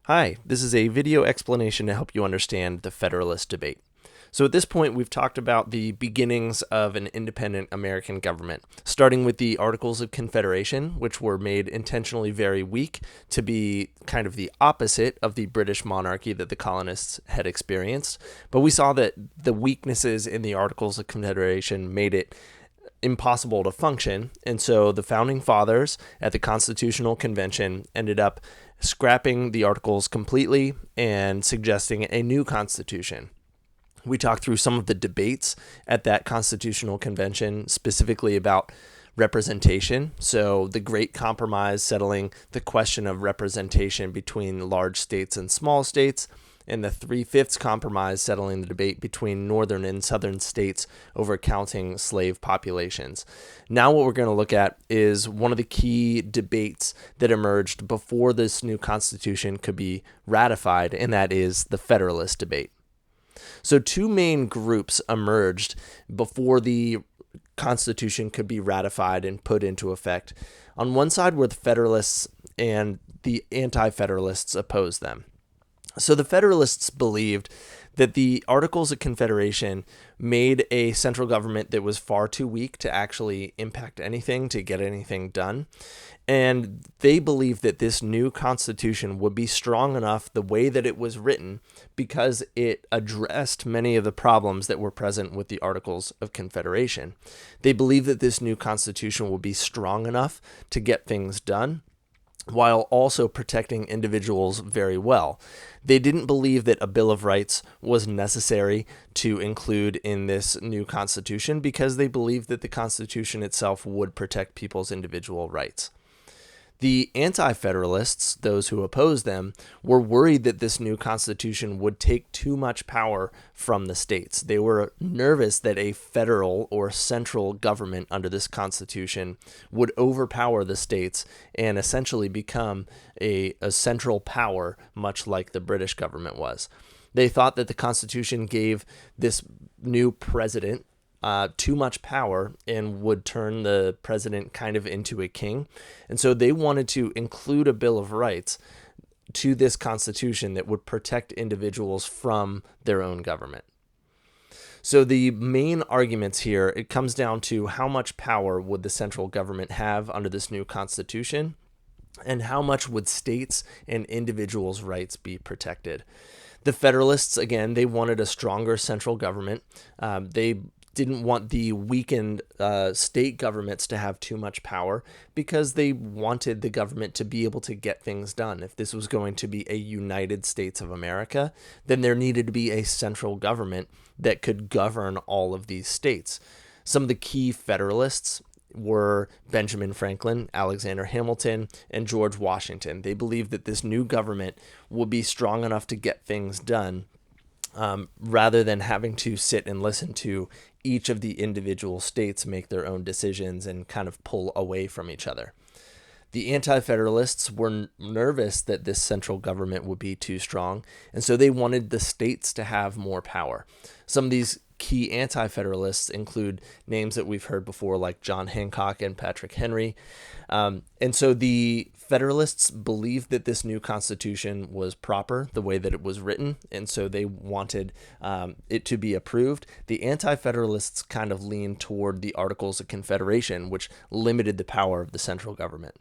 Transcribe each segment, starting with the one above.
Hi, this is a video explanation to help you understand the Federalist Debate. So at this point, we've talked about the beginnings of an independent American government, starting with the Articles of Confederation, which were made intentionally very weak to be kind of the opposite of the British monarchy that the colonists had experienced. But we saw that the weaknesses in the Articles of Confederation made it impossible to function. And so the founding fathers at the Constitutional Convention ended up scrapping the articles completely and suggesting a new constitution. We talked through some of the debates at that Constitutional Convention, specifically about representation. So the Great Compromise settling the question of representation between large states and small states, and the 3/5 Compromise settling the debate between northern and southern states over counting slave populations. Now what we're going to look at is one of the key debates that emerged before this new constitution could be ratified, and that is the Federalist Debate. So two main groups emerged before the Constitution could be ratified and put into effect. On one side were the Federalists, and the Anti-Federalists opposed them. So the Federalists believed that the Articles of Confederation made a central government that was far too weak to actually impact anything, to get anything done. And they believed that this new constitution would be strong enough the way that it was written because it addressed many of the problems that were present with the Articles of Confederation. They believed that this new constitution would be strong enough to get things done, while also protecting individuals very well. They didn't believe that a Bill of Rights was necessary to include in this new Constitution because they believed that the Constitution itself would protect people's individual rights. The Anti-Federalists, those who opposed them, were worried that this new constitution would take too much power from the states. They were nervous that a federal or central government under this constitution would overpower the states and essentially become a central power, much like the British government was. They thought that the Constitution gave this new president too much power and would turn the president kind of into a king. And so they wanted to include a Bill of Rights to this Constitution that would protect individuals from their own government. So the main arguments here, it comes down to how much power would the central government have under this new Constitution, and how much would states and individuals' rights be protected. The Federalists, again, they wanted a stronger central government. They didn't want the weakened state governments to have too much power because they wanted the government to be able to get things done. If this was going to be a United States of America, then there needed to be a central government that could govern all of these states. Some of the key Federalists were Benjamin Franklin, Alexander Hamilton, and George Washington. They believed that this new government would be strong enough to get things done, rather than having to sit and listen to each of the individual states make their own decisions and kind of pull away from each other. The Anti-Federalists were nervous that this central government would be too strong, and so they wanted the states to have more power. Some of these key Anti-Federalists include names that we've heard before, like John Hancock and Patrick Henry. And so the Federalists believed that this new Constitution was proper, the way that it was written, and so they wanted it to be approved. The Anti-Federalists kind of leaned toward the Articles of Confederation, which limited the power of the central government.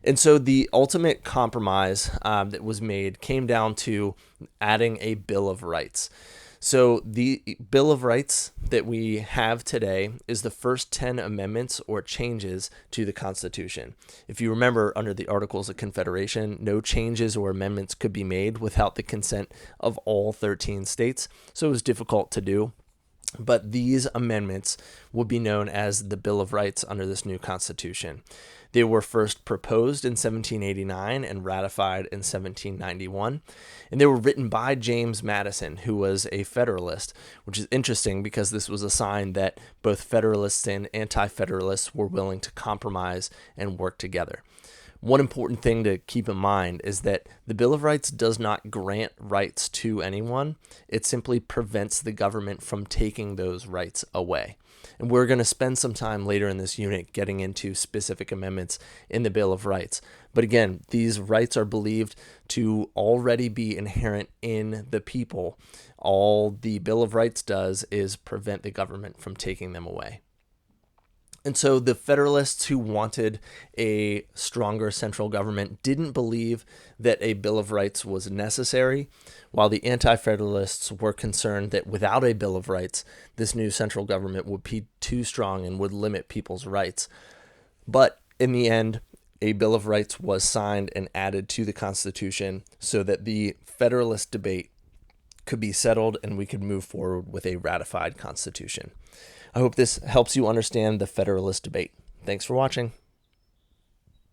And so the ultimate compromise that was made came down to adding a Bill of Rights. So the Bill of Rights that we have today is the first 10 amendments or changes to the Constitution. If you remember, under the Articles of Confederation, no changes or amendments could be made without the consent of all 13 states, so it was difficult to do. But these amendments will be known as the Bill of Rights under this new Constitution. They were first proposed in 1789 and ratified in 1791. And they were written by James Madison, who was a Federalist, which is interesting because this was a sign that both Federalists and Anti-Federalists were willing to compromise and work together. One important thing to keep in mind is that the Bill of Rights does not grant rights to anyone. It simply prevents the government from taking those rights away. And we're going to spend some time later in this unit getting into specific amendments in the Bill of Rights. But again, these rights are believed to already be inherent in the people. All the Bill of Rights does is prevent the government from taking them away. And so the Federalists who wanted a stronger central government didn't believe that a Bill of Rights was necessary, while the Anti-Federalists were concerned that without a Bill of Rights, this new central government would be too strong and would limit people's rights. But in the end, a Bill of Rights was signed and added to the Constitution so that the Federalist debate could be settled and we could move forward with a ratified Constitution. I hope this helps you understand the Federalist debate. Thanks for watching.